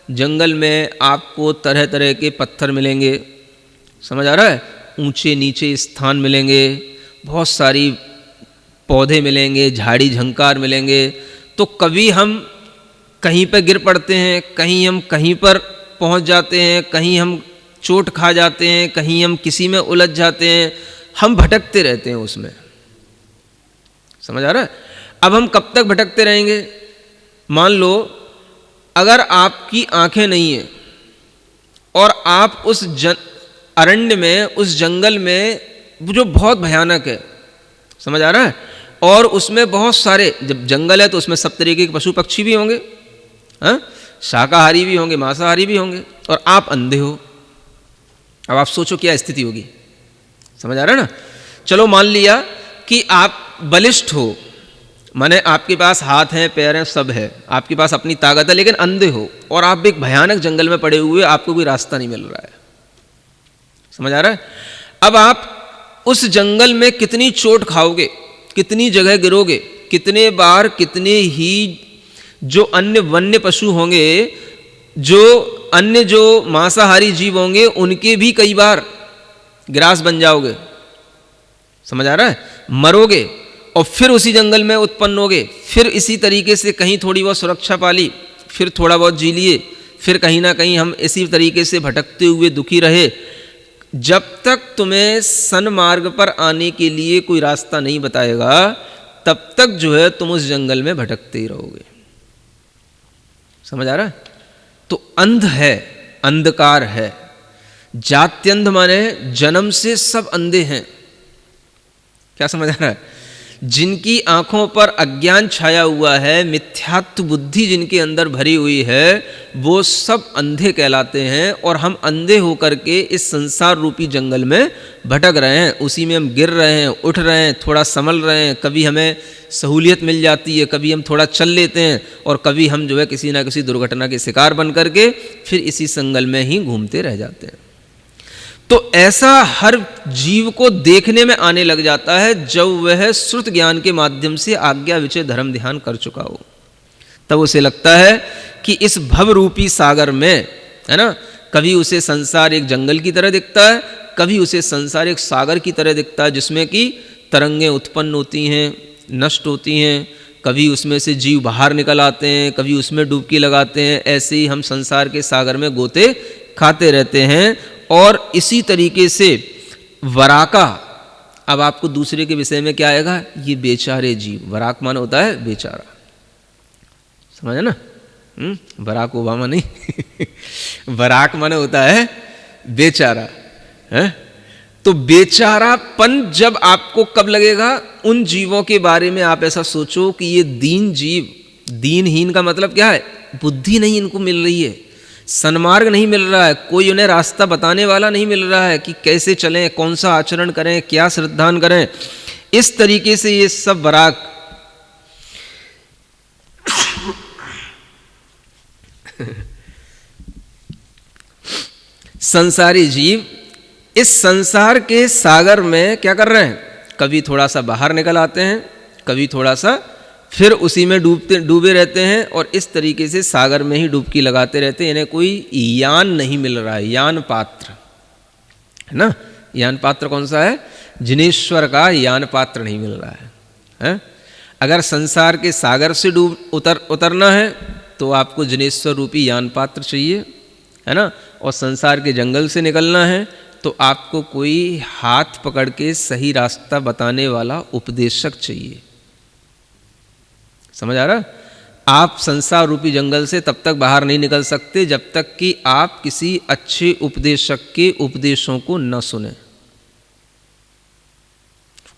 जंगल में आपको तरह तरह के पत्थर मिलेंगे, समझ आ रहा है, ऊंचे नीचे स्थान मिलेंगे, बहुत सारी पौधे मिलेंगे, झाड़ी झंकार मिलेंगे। तो कभी हम कहीं पर गिर पड़ते हैं, कहीं हम कहीं पर पहुंच जाते हैं, कहीं हम चोट खा जाते हैं, कहीं हम किसी में उलझ जाते हैं, हम भटकते रहते हैं उसमें, समझ आ रहा है। अब हम कब तक भटकते रहेंगे? मान लो अगर आपकी आंखें नहीं हैं और आप उस अरण्य में, उस जंगल में, जो बहुत भयानक है, समझ आ रहा है, और उसमें बहुत सारे, जब जंगल है तो उसमें सब तरीके के पशु पक्षी भी होंगे, हाँ, शाकाहारी भी होंगे, मांसाहारी भी होंगे, और आप अंधे हो। अब आप सोचो क्या स्थिति होगी, समझ आ रहा है ना। चलो मान लिया कि आप बलिष्ठ हो, माने आपके पास हाथ हैं, पैर हैं, सब है, आपके पास अपनी ताकत है, लेकिन अंधे हो और आप एक भयानक जंगल में पड़े हुए, आपको कोई रास्ता नहीं मिल रहा है, समझ आ रहा है। अब आप उस जंगल में कितनी चोट खाओगे, कितनी जगह गिरोगे, कितने बार, कितने ही जो अन्य वन्य पशु होंगे, जो अन्य जो मांसाहारी जीव होंगे, उनके भी कई बार ग्रास बन जाओगे, समझ आ रहा है, मरोगे, और फिर उसी जंगल में उत्पन्न होगे, फिर इसी तरीके से कहीं थोड़ी बहुत सुरक्षा पाली, फिर थोड़ा बहुत जी लिए, फिर कहीं ना कहीं हम इसी तरीके से भटकते हुए दुखी रहे, जब तक तुम्हें सन्मार्ग पर आने के लिए कोई रास्ता नहीं बताएगा, तब तक जो है तुम उस जंगल में भटकते ही रहोगे, समझ आ रहा है। तो अंध है, अंधकार है, जात्यंध माने जन्म से सब अंधे हैं, क्या समझ आ रहा है। जिनकी आंखों पर अज्ञान छाया हुआ है, मिथ्यात्व बुद्धि जिनके अंदर भरी हुई है, वो सब अंधे कहलाते हैं, और हम अंधे होकर के इस संसार रूपी जंगल में भटक रहे हैं, उसी में हम गिर रहे हैं, उठ रहे हैं, थोड़ा संभल रहे हैं, कभी हमें सहूलियत मिल जाती है, कभी हम थोड़ा चल लेते हैं, और कभी हम जो है किसी ना किसी दुर्घटना के शिकार बन करके फिर इसी जंगल में ही घूमते रह जाते हैं। तो ऐसा हर जीव को देखने में आने लग जाता है जब वह श्रुत ज्ञान के माध्यम से आज्ञा विषय धर्म ध्यान कर चुका हो। तब उसे लगता है कि इस भव रूपी सागर में, है ना, कभी उसे संसार एक जंगल की तरह दिखता है, कभी उसे संसार एक सागर की तरह दिखता है जिसमें कि तरंगें उत्पन्न होती हैं, नष्ट होती हैं, कभी उसमें से जीव बाहर निकल आते हैं, कभी उसमें डुबकी लगाते हैं। ऐसे ही हम संसार के सागर में गोते खाते रहते हैं। और इसी तरीके से वराका, अब आपको दूसरे के विषय में क्या आएगा, ये बेचारे जीव, वराक मान होता है बेचारा, समझे ना, बराक ओबामा नहीं वराक माने होता है बेचारा, है। तो बेचारापन जब आपको कब लगेगा, उन जीवों के बारे में आप ऐसा सोचो कि ये दीन जीव, दीनहीन का मतलब क्या है, बुद्धि नहीं इनको मिल रही है, सन्मार्ग नहीं मिल रहा है, कोई उन्हें रास्ता बताने वाला नहीं मिल रहा है कि कैसे चलें, कौन सा आचरण करें, क्या श्रद्धान करें। इस तरीके से ये सब वराक संसारी जीव इस संसार के सागर में क्या कर रहे हैं, कभी थोड़ा सा बाहर निकल आते हैं, कभी थोड़ा सा फिर उसी में डूबे रहते हैं, और इस तरीके से सागर में ही डुबकी लगाते रहते हैं। इन्हें कोई यान नहीं मिल रहा है, यान पात्र, है ना। यान पात्र कौन सा है, जिनेश्वर का यान पात्र नहीं मिल रहा है। अगर संसार के सागर से उतरना है तो आपको जिनेश्वर रूपी यान पात्र चाहिए, है ना। और संसार के जंगल से निकलना है तो आपको कोई हाथ पकड़ के सही रास्ता बताने वाला उपदेशक चाहिए, समझ आ रहा? आप संसार रूपी जंगल से तब तक बाहर नहीं निकल सकते जब तक कि आप किसी अच्छे उपदेशक के उपदेशों को न सुने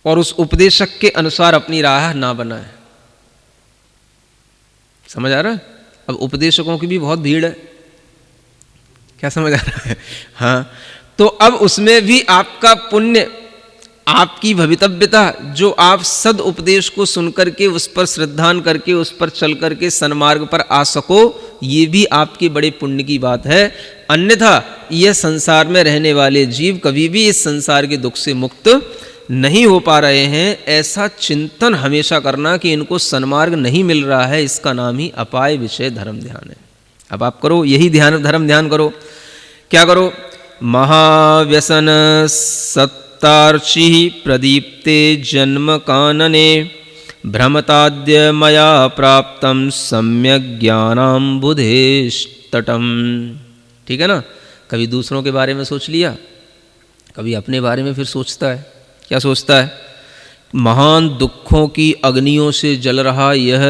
और उस उपदेशक के अनुसार अपनी राह ना बनाए। समझ आ रहा है? अब उपदेशकों की भी बहुत भीड़ है, क्या समझ आ रहा है? हाँ, तो अब उसमें भी आपका पुण्य, आपकी भवितव्यता, जो आप सद उपदेश को सुनकर के उस पर श्रद्धान करके उस पर चल करके सन्मार्ग पर आ सको, ये भी आपके बड़े पुण्य की बात है। अन्यथा यह संसार में रहने वाले जीव कभी भी इस संसार के दुख से मुक्त नहीं हो पा रहे हैं। ऐसा चिंतन हमेशा करना कि इनको सन्मार्ग नहीं मिल रहा है, इसका नाम ही अपाय विषय धर्म ध्यान है। अब आप करो यही ध्यान, धर्म ध्यान करो। क्या करो? महाव्यसन सत्तार्षि प्रदीप्ते जन्म कानने भ्रमताद्य मया प्राप्तम सम्यक ज्ञानाम्बुधेस्तटम। ठीक है ना? कभी दूसरों के बारे में सोच लिया, कभी अपने बारे में फिर सोचता है। क्या सोचता है? महान दुखों की अग्नियों से जल रहा यह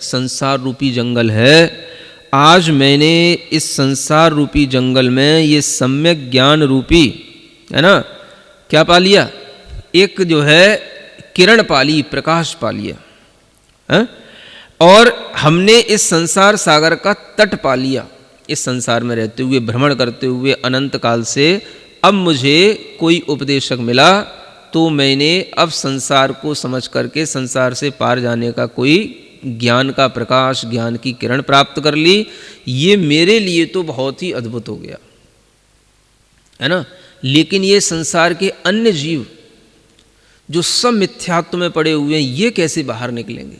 संसार रूपी जंगल है। आज मैंने इस संसार रूपी जंगल में ये सम्यक ज्ञान रूपी, है ना, क्या पा लिया? एक जो है किरण पा ली, प्रकाश पा लिया है? और हमने इस संसार सागर का तट पा लिया। इस संसार में रहते हुए, भ्रमण करते हुए अनंत काल से अब मुझे कोई उपदेशक मिला तो मैंने अब संसार को समझ करके संसार से पार जाने का कोई ज्ञान का प्रकाश, ज्ञान की किरण प्राप्त कर ली। ये मेरे लिए तो बहुत ही अद्भुत हो गया, है ना? लेकिन ये संसार के अन्य जीव जो सब मिथ्यात्व में पड़े हुए हैं, ये कैसे बाहर निकलेंगे?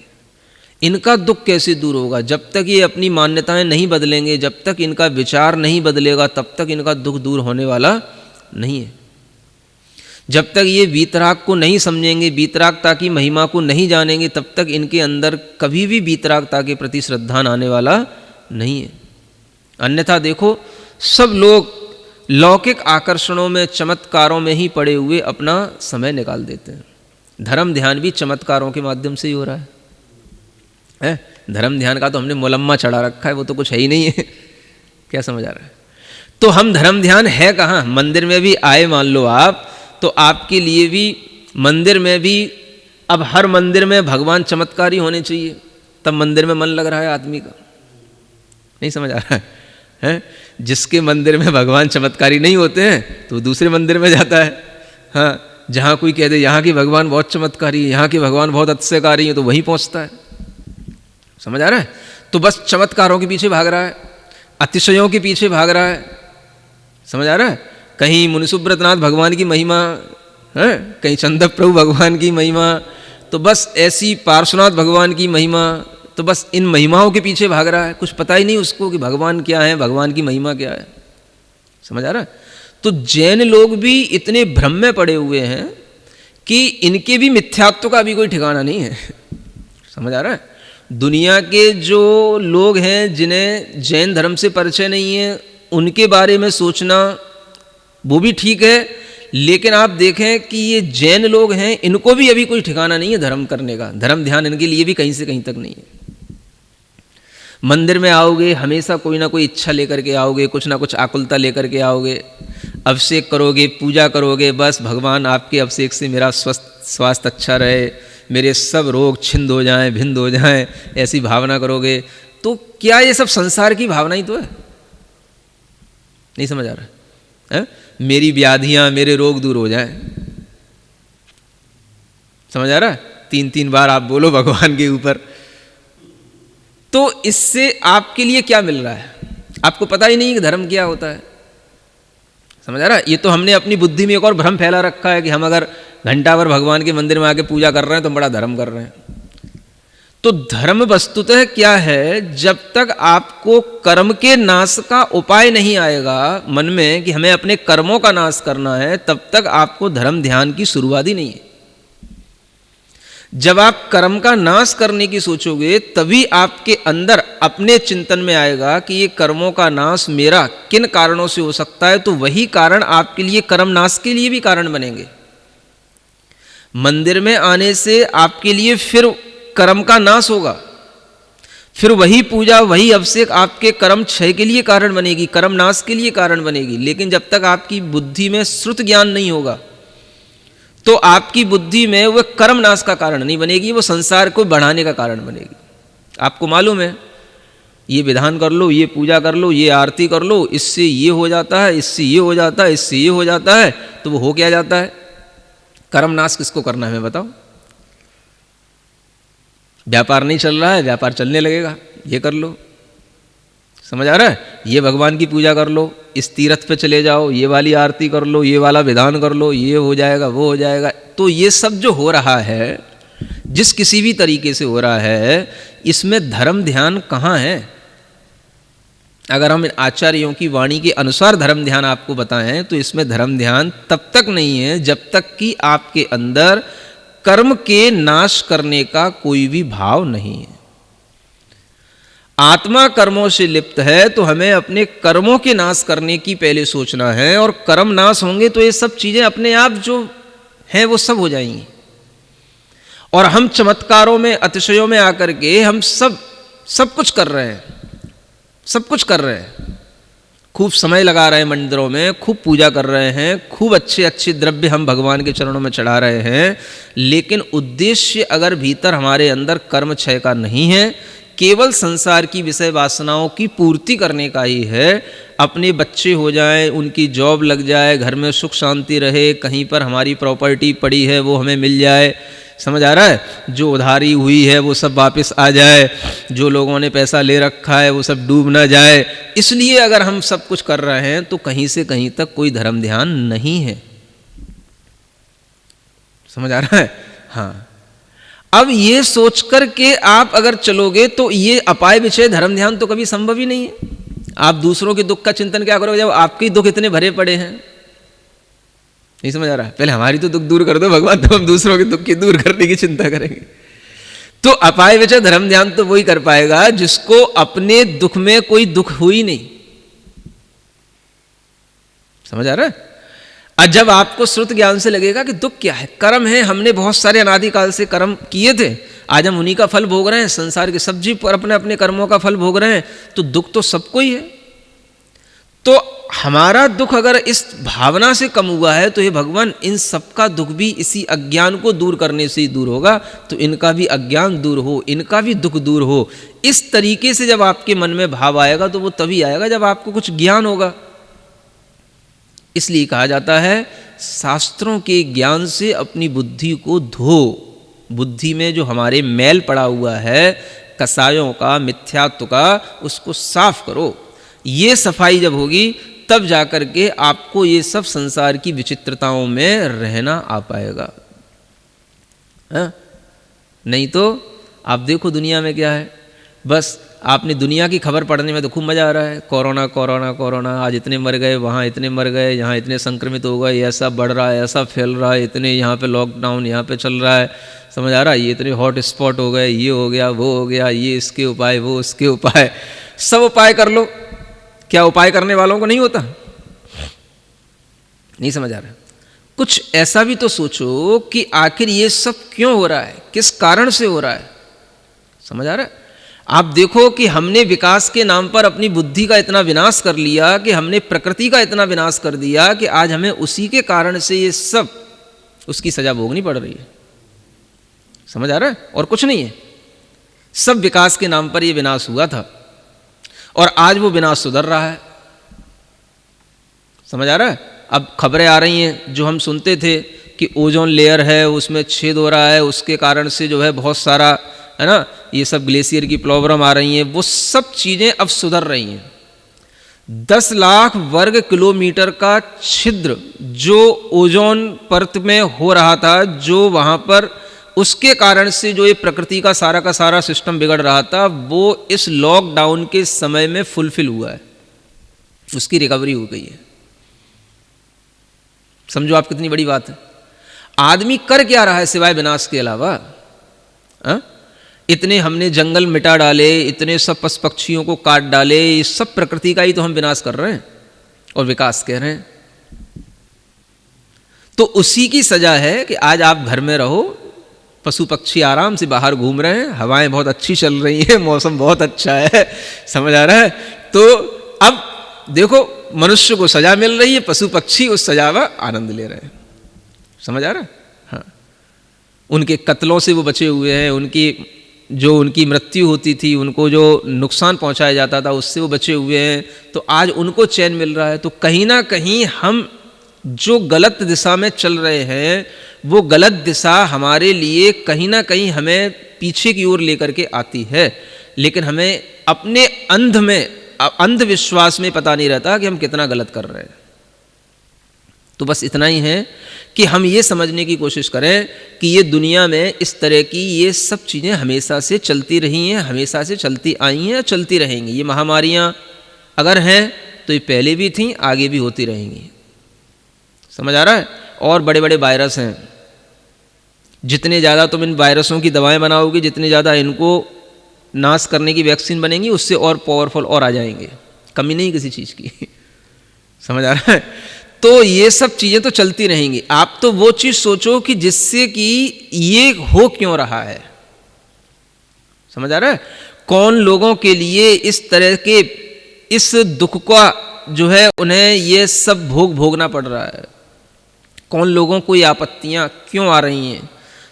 इनका दुख कैसे दूर होगा? जब तक ये अपनी मान्यताएं नहीं बदलेंगे, जब तक इनका विचार नहीं बदलेगा, तब तक इनका दुख दूर होने वाला नहीं है। जब तक ये वीतराग को नहीं समझेंगे, वीतरागता की महिमा को नहीं जानेंगे, तब तक इनके अंदर कभी भी वीतरागता के प्रति श्रद्धा आने वाला नहीं है। अन्यथा देखो, सब लोग लौकिक आकर्षणों में, चमत्कारों में ही पड़े हुए अपना समय निकाल देते हैं। धर्म ध्यान भी चमत्कारों के माध्यम से ही हो रहा है? धर्म ध्यान का तो हमने मुलम्मा चढ़ा रखा है, वो तो कुछ है ही नहीं है। क्या समझ आ रहा है? तो हम धर्म ध्यान है कहाँ? मंदिर में भी आए मान लो आप, तो आपके लिए भी मंदिर में भी अब हर मंदिर में भगवान चमत्कारी होने चाहिए, तब मंदिर में मन लग रहा है आदमी का। नहीं समझ आ रहा है? जिसके मंदिर में भगवान चमत्कारी नहीं होते हैं तो दूसरे मंदिर में जाता है। हाँ, जहाँ कोई कह दे यहाँ की भगवान बहुत चमत्कारी है, यहाँ के भगवान बहुत अतिशयकारी है, तो वहीं पहुँचता है। समझ आ रहा है? तो बस चमत्कारों के पीछे भाग रहा है, अतिशयों के पीछे भाग रहा है। समझ आ रहा है? कहीं मुनिसुब्रतनाथ भगवान की महिमा है, कहीं चंदक प्रभु भगवान की महिमा, तो बस ऐसी पार्श्वनाथ भगवान की महिमा, तो बस इन महिमाओं के पीछे भाग रहा है। कुछ पता ही नहीं उसको कि भगवान क्या है, भगवान की महिमा क्या है। समझ आ रहा है? तो जैन लोग भी इतने भ्रम में पड़े हुए हैं कि इनके भी मिथ्यात्व का भी कोई ठिकाना नहीं है। समझ आ रहा है? दुनिया के जो लोग हैं जिन्हें जैन धर्म से परिचय नहीं है, उनके बारे में सोचना वो भी ठीक है, लेकिन आप देखें कि ये जैन लोग हैं, इनको भी अभी कोई ठिकाना नहीं है धर्म करने का। धर्म ध्यान इनके लिए भी कहीं से कहीं तक नहीं है। मंदिर में आओगे, हमेशा कोई ना कोई इच्छा लेकर के आओगे, कुछ ना कुछ आकुलता लेकर के आओगे, अभिषेक करोगे, पूजा करोगे, बस भगवान आपके अभिषेक से मेरा स्वास्थ्य अच्छा रहे, मेरे सब रोग छिंद हो जाएं, भिंद हो जाएं, ऐसी भावना करोगे। तो क्या ये सब संसार की भावना ही तो है? नहीं समझ आ रहा है? मेरी व्याधियां, मेरे रोग दूर हो जाएं। समझ आ रहा है? 3-3 बार आप बोलो भगवान के ऊपर, तो इससे आपके लिए क्या मिल रहा है? आपको पता ही नहीं कि धर्म क्या होता है। समझ आ रहा है? ये तो हमने अपनी बुद्धि में एक और भ्रम फैला रखा है कि हम अगर घंटा भर भगवान के मंदिर में आके पूजा कर रहे हैं तो बड़ा धर्म कर रहे हैं। तो धर्म वस्तुतः क्या है? जब तक आपको कर्म के नाश का उपाय नहीं आएगा मन में कि हमें अपने कर्मों का नाश करना है, तब तक आपको धर्म ध्यान की शुरुआत ही नहीं है। जब आप कर्म का नाश करने की सोचोगे, तभी आपके अंदर अपने चिंतन में आएगा कि ये कर्मों का नाश मेरा किन कारणों से हो सकता है, तो वही कारण आपके लिए कर्म नाश के लिए भी कारण बनेंगे। मंदिर में आने से आपके लिए फिर कर्म का नाश होगा, फिर वही पूजा, वही अभिषेक आपके कर्म क्षय के लिए कारण बनेगी, कर्म नाश के लिए कारण बनेगी। लेकिन जब तक आपकी बुद्धि में श्रुत ज्ञान नहीं होगा तो आपकी बुद्धि में वह कर्म नाश का कारण नहीं बनेगी, वो संसार को बढ़ाने का कारण बनेगी। आपको मालूम है, ये विधान कर लो, ये पूजा कर लो, ये आरती कर लो, इससे ये हो जाता है, इससे ये हो जाता है, इससे ये हो जाता है, तो वो हो क्या जाता है? कर्म नाश किसको करना है बताओ? व्यापार नहीं चल रहा है, व्यापार चलने लगेगा, ये कर लो। समझ आ रहा है? ये भगवान की पूजा कर लो, इस तीर्थ पे चले जाओ, ये वाली आरती कर लो, ये वाला विधान कर लो, ये हो जाएगा, वो हो जाएगा। तो ये सब जो हो रहा है, जिस किसी भी तरीके से हो रहा है, इसमें धर्म ध्यान कहाँ है? अगर हम आचार्यों की वाणी के अनुसार धर्म ध्यान आपको बताएं तो इसमें धर्म ध्यान तब तक नहीं है जब तक कि आपके अंदर कर्म के नाश करने का कोई भी भाव नहीं है। आत्मा कर्मों से लिप्त है तो हमें अपने कर्मों के नाश करने की पहले सोचना है, और कर्म नाश होंगे तो ये सब चीजें अपने आप जो हैं वो सब हो जाएंगी। और हम चमत्कारों में, अतिशयों में आकर के हम सब कुछ कर रहे हैं, सब कुछ कर रहे हैं, खूब समय लगा रहे हैं मंदिरों में, खूब पूजा कर रहे हैं, खूब अच्छे अच्छे द्रव्य हम भगवान के चरणों में चढ़ा रहे हैं, लेकिन उद्देश्य अगर भीतर हमारे अंदर कर्म क्षय का नहीं है, केवल संसार की विषय वासनाओं की पूर्ति करने का ही है, अपने बच्चे हो जाएं, उनकी जॉब लग जाए, घर में सुख शांति रहे, कहीं पर हमारी प्रॉपर्टी पड़ी है वो हमें मिल जाए, समझ आ रहा है, जो उधारी हुई है वो सब वापस आ जाए, जो लोगों ने पैसा ले रखा है वो सब डूब ना जाए, इसलिए अगर हम सब कुछ कर रहे हैं तो कहीं से कहीं तक कोई धर्म ध्यान नहीं है। समझ आ रहा है? हाँ, अब ये सोच कर के आप अगर चलोगे तो ये अपाय विषय धर्म ध्यान तो कभी संभव ही नहीं है। आप दूसरों के दुख का चिंतन क्या करोगे जब आपके दुख इतने भरे पड़े हैं? नहीं समझ आ रहा है? पहले हमारी तो दुख दूर कर दो भगवान, तो हम दूसरों के दुख की दूर करने की चिंता करेंगे। तो अपाय विषय धर्म ध्यान तो वही कर पाएगा जिसको अपने दुख में कोई दुख हुई नहीं। समझ आ रहा है? और जब आपको श्रुत ज्ञान से लगेगा कि दुख क्या है, कर्म है, हमने बहुत सारे अनादिकाल से कर्म किए थे, आज हम उन्हीं का फल भोग रहे हैं, संसार के सब जीव पर अपने अपने कर्मों का फल भोग रहे हैं, तो दुख तो सबको ही है। तो हमारा दुख अगर इस भावना से कम हुआ है तो ये भगवान, इन सबका दुख भी इसी अज्ञान को दूर करने से ही दूर होगा, तो इनका भी अज्ञान दूर हो, इनका भी दुख दूर हो। इस तरीके से जब आपके मन में भाव आएगा तो वो तभी आएगा जब आपको कुछ ज्ञान होगा। इसलिए कहा जाता है शास्त्रों के ज्ञान से अपनी बुद्धि को धो। बुद्धि में जो हमारे मैल पड़ा हुआ है कसायों का, मिथ्यात्व का, उसको साफ करो। ये सफाई जब होगी तब जाकर के आपको ये सब संसार की विचित्रताओं में रहना आ पाएगा। हाँ? नहीं तो आप देखो दुनिया में क्या है, बस आपने दुनिया की खबर पढ़ने में तो खूब मज़ा आ रहा है, कोरोना कोरोना कोरोना, आज इतने मर गए, वहाँ इतने मर गए, यहाँ इतने संक्रमित हो गए, ऐसा बढ़ रहा है, ऐसा फैल रहा है, इतने यहाँ पे लॉकडाउन यहाँ पे चल रहा है, समझ आ रहा है, ये इतने हॉट स्पॉट हो गए, ये हो गया, वो हो गया, ये इसके उपाय, वो उसके उपाय, सब उपाय कर लो। क्या उपाय करने वालों को नहीं होता? नहीं समझ आ रहा? कुछ ऐसा भी तो सोचो कि आखिर ये सब क्यों हो रहा है, किस कारण से हो रहा है। समझ आ रहा है? आप देखो कि हमने विकास के नाम पर अपनी बुद्धि का इतना विनाश कर लिया, कि हमने प्रकृति का इतना विनाश कर दिया कि आज हमें उसी के कारण से ये सब, उसकी सजा भोगनी पड़ रही है। समझ आ रहा है? और कुछ नहीं है, सब विकास के नाम पर ये विनाश हुआ था और आज वो विनाश सुधर रहा है। समझ आ रहा है? अब खबरें आ रही हैं जो हम सुनते थे कि ओजोन लेयर है उसमें छेद हो रहा है, उसके कारण से जो है बहुत सारा, है ना, ये सब ग्लेशियर की प्रॉब्लम आ रही हैं, वो सब चीज़ें अब सुधर रही हैं। 10 लाख वर्ग किलोमीटर का छिद्र जो ओजोन परत में हो रहा था, जो वहाँ पर उसके कारण से जो ये प्रकृति का सारा सिस्टम बिगड़ रहा था, वो इस लॉकडाउन के समय में फुलफिल हुआ है, उसकी रिकवरी हो गई है। समझो आप कितनी बड़ी बात है। आदमी कर क्या रहा है सिवाय विनाश के अलावा? इतने हमने जंगल मिटा डाले, इतने सब पशु पक्षियों को काट डाले, ये सब प्रकृति का ही तो हम विनाश कर रहे हैं और विकास कह रहे हैं। तो उसी की सजा है कि आज आप घर में रहो, पशु पक्षी आराम से बाहर घूम रहे हैं, हवाएं बहुत अच्छी चल रही हैं, मौसम बहुत अच्छा है, समझ आ रहा है। तो अब देखो मनुष्य को सजा मिल रही है, पशु पक्षी उस सजा का आनंद ले रहे हैं, समझ आ रहा है। हाँ, उनके कत्लों से वो बचे हुए हैं, उनकी मृत्यु होती थी, उनको जो नुकसान पहुंचाया जाता था उससे वो बचे हुए हैं, तो आज उनको चैन मिल रहा है। तो कहीं ना कहीं हम जो गलत दिशा में चल रहे हैं, वो गलत दिशा हमारे लिए कहीं ना कहीं हमें पीछे की ओर लेकर के आती है, लेकिन हमें अपने अंधविश्वास में पता नहीं रहता कि हम कितना गलत कर रहे हैं। तो बस इतना ही है कि हम ये समझने की कोशिश करें कि ये दुनिया में इस तरह की ये सब चीज़ें हमेशा से चलती रही हैं, हमेशा से चलती आई हैं, चलती रहेंगी। ये महामारियाँ अगर हैं तो ये पहले भी थीं, आगे भी होती रहेंगी, समझ आ रहा है। और बड़े बड़े वायरस हैं, जितने ज़्यादा तुम इन वायरसों की दवाएं बनाओगे, जितने ज़्यादा इनको नाश करने की वैक्सीन बनेंगी, उससे और पावरफुल और आ जाएंगे, कमी नहीं किसी चीज़ की, समझ आ रहा है। तो ये सब चीज़ें तो चलती रहेंगी। आप तो वो चीज़ सोचो कि जिससे कि ये हो क्यों रहा है, समझ आ रहा है। कौन लोगों के लिए इस तरह के इस दुख का जो है उन्हें ये सब भोगना पड़ रहा है, कौन लोगों को ये आपत्तियाँ क्यों आ रही हैं,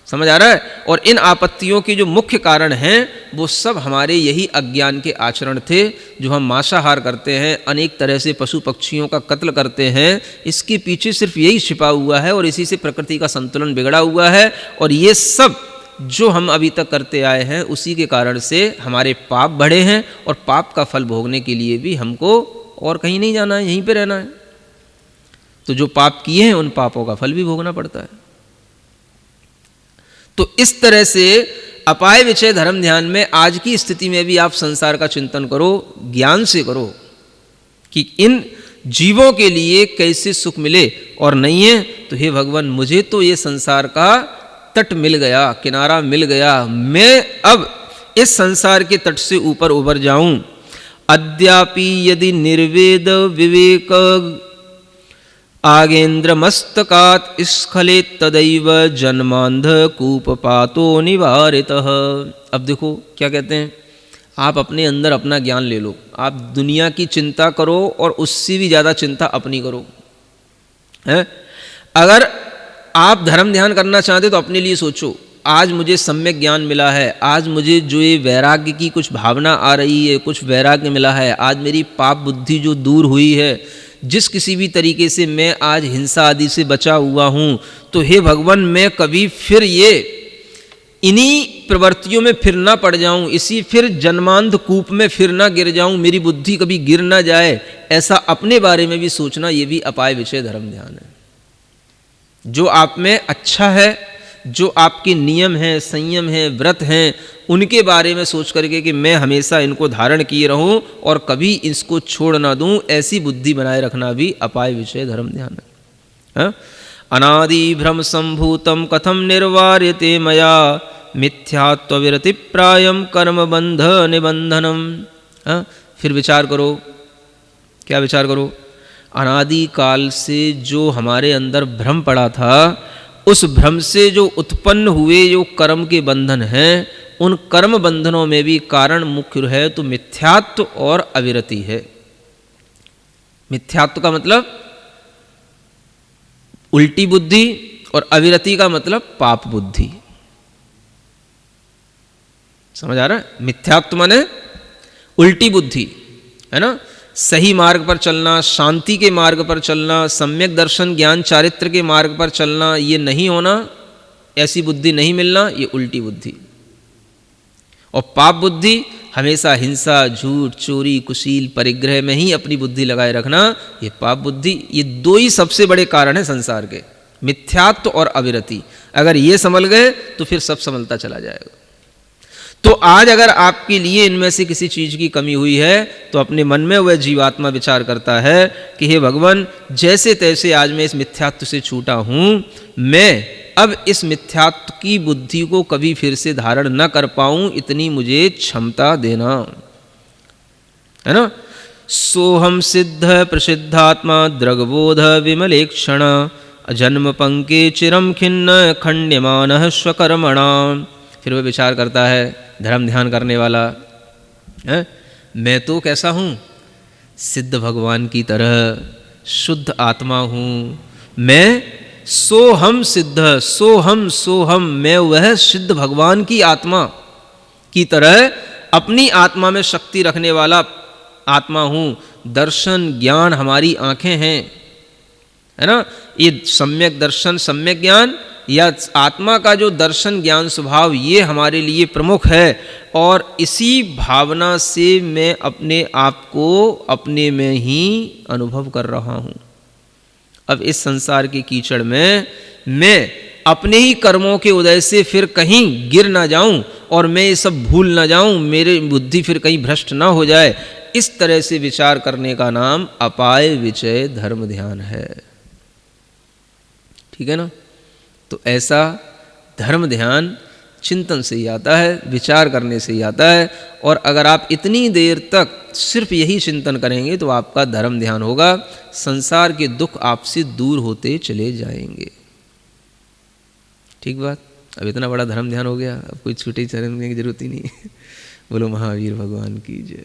समझ आ रहा है। और इन आपत्तियों के जो मुख्य कारण हैं वो सब हमारे यही अज्ञान के आचरण थे, जो हम मांसाहार करते हैं, अनेक तरह से पशु पक्षियों का कत्ल करते हैं। इसके पीछे सिर्फ यही छिपा हुआ है और इसी से प्रकृति का संतुलन बिगड़ा हुआ है। और ये सब जो हम अभी तक करते आए हैं, उसी के कारण से हमारे पाप बढ़े हैं, और पाप का फल भोगने के लिए भी हमको और कहीं नहीं जाना है, यहीं पे रहना है। तो जो पाप किए हैं उन पापों का फल भी भोगना पड़ता है। तो इस तरह से अपाय विषय धर्म ध्यान में आज की स्थिति में भी आप संसार का चिंतन करो, ज्ञान से करो कि इन जीवों के लिए कैसे सुख मिले, और नहीं है तो हे भगवान मुझे तो ये संसार का तट मिल गया, किनारा मिल गया, मैं अब इस संसार के तट से ऊपर उबर जाऊं। अद्यापि यदि निर्वेद विवेक आगेन्द्र मस्तकात् स्खलेत तदैव जन्मांध कूपपातो निवारितः। अब देखो क्या कहते हैं, आप अपने अंदर अपना ज्ञान ले लो, आप दुनिया की चिंता करो और उससे भी ज़्यादा चिंता अपनी करो, है। अगर आप धर्म ध्यान करना चाहते तो अपने लिए सोचो, आज मुझे सम्यक ज्ञान मिला है, आज मुझे जो ये वैराग्य की कुछ भावना आ रही है, कुछ वैराग्य मिला है, आज मेरी पाप बुद्धि जो दूर हुई है, जिस किसी भी तरीके से मैं आज हिंसा आदि से बचा हुआ हूँ, तो हे भगवान मैं कभी फिर ये इन्हीं प्रवृत्तियों में फिर ना पड़ जाऊं, इसी फिर जन्मांध कूप में फिर ना गिर जाऊं, मेरी बुद्धि कभी गिर ना जाए, ऐसा अपने बारे में भी सोचना, ये भी अपाय विषय धर्म ध्यान है। जो आप में अच्छा है, जो आपके नियम हैं, संयम हैं, व्रत हैं, उनके बारे में सोच करके कि मैं हमेशा इनको धारण किए रहूं और कभी इसको छोड़ ना दूं, ऐसी बुद्धि बनाए रखना भी अपाय विषय धर्म ध्यान है। अनादि भ्रम संभूतम कथम निर्वार्यते मया मिथ्यात्वविरति प्रायम कर्म बंध निबंधनम। फिर विचार करो, क्या विचार करो, अनादि काल से जो हमारे अंदर भ्रम पड़ा था, उस भ्रम से जो उत्पन्न हुए जो कर्म के बंधन हैं, उन कर्म बंधनों में भी कारण मुख्य है तो मिथ्यात्व और अविरति है। मिथ्यात्व का मतलब उल्टी बुद्धि और अविरति का मतलब पाप बुद्धि, समझ आ रहा है। मिथ्यात्व माने उल्टी बुद्धि, है ना, सही मार्ग पर चलना, शांति के मार्ग पर चलना, सम्यक दर्शन ज्ञान चारित्र के मार्ग पर चलना, ये नहीं होना, ऐसी बुद्धि नहीं मिलना, ये उल्टी बुद्धि। और पाप बुद्धि हमेशा हिंसा, झूठ, चोरी, कुशील, परिग्रह में ही अपनी बुद्धि लगाए रखना, ये पाप बुद्धि। ये दो ही सबसे बड़े कारण हैं संसार के, मिथ्यात्व और अविरति। अगर ये संभल गए तो फिर सब संभलता चला जाएगा। तो आज अगर आपके लिए इनमें से किसी चीज़ की कमी हुई है तो अपने मन में वह जीवात्मा विचार करता है कि हे भगवान, जैसे तैसे आज मैं इस मिथ्यात्व से छूटा हूँ, मैं अब इस मिथ्यात्व की बुद्धि को कभी फिर से धारण न कर पाऊँ, इतनी मुझे क्षमता देना, है ना। सोहम सिद्ध प्रसिद्धात्मा द्रगबोध विमलेक्षण जन्म पंके चिरम खिन्न खंड्यमानः स्वकर्मणा। फिर वह विचार करता है धर्म ध्यान करने वाला है, मैं तो कैसा हूँ, सिद्ध भगवान की तरह शुद्ध आत्मा हूँ। मैं सोहम सिद्ध, सोहम मैं वह सिद्ध भगवान की आत्मा की तरह अपनी आत्मा में शक्ति रखने वाला आत्मा हूँ। दर्शन ज्ञान हमारी आंखें हैं, है ना। ये सम्यक दर्शन सम्यक ज्ञान या आत्मा का जो दर्शन ज्ञान स्वभाव, ये हमारे लिए प्रमुख है। और इसी भावना से मैं अपने आप को अपने में ही अनुभव कर रहा हूँ। अब इस संसार के कीचड़ में मैं अपने ही कर्मों के उदय से फिर कहीं गिर ना जाऊं और मैं ये सब भूल ना जाऊं, मेरी बुद्धि फिर कहीं भ्रष्ट ना हो जाए, इस तरह से विचार करने का नाम अपाय विचय धर्म ध्यान है। ठीक है ना। तो ऐसा धर्म ध्यान चिंतन से ही आता है, विचार करने से ही आता है। और अगर आप इतनी देर तक सिर्फ यही चिंतन करेंगे तो आपका धर्म ध्यान होगा, संसार के दुख आपसे दूर होते चले जाएंगे। ठीक बात। अब इतना बड़ा धर्म ध्यान हो गया, अब कोई छुट्टी चरण की जरूरत ही नहीं। बोलो महावीर भगवान की जय।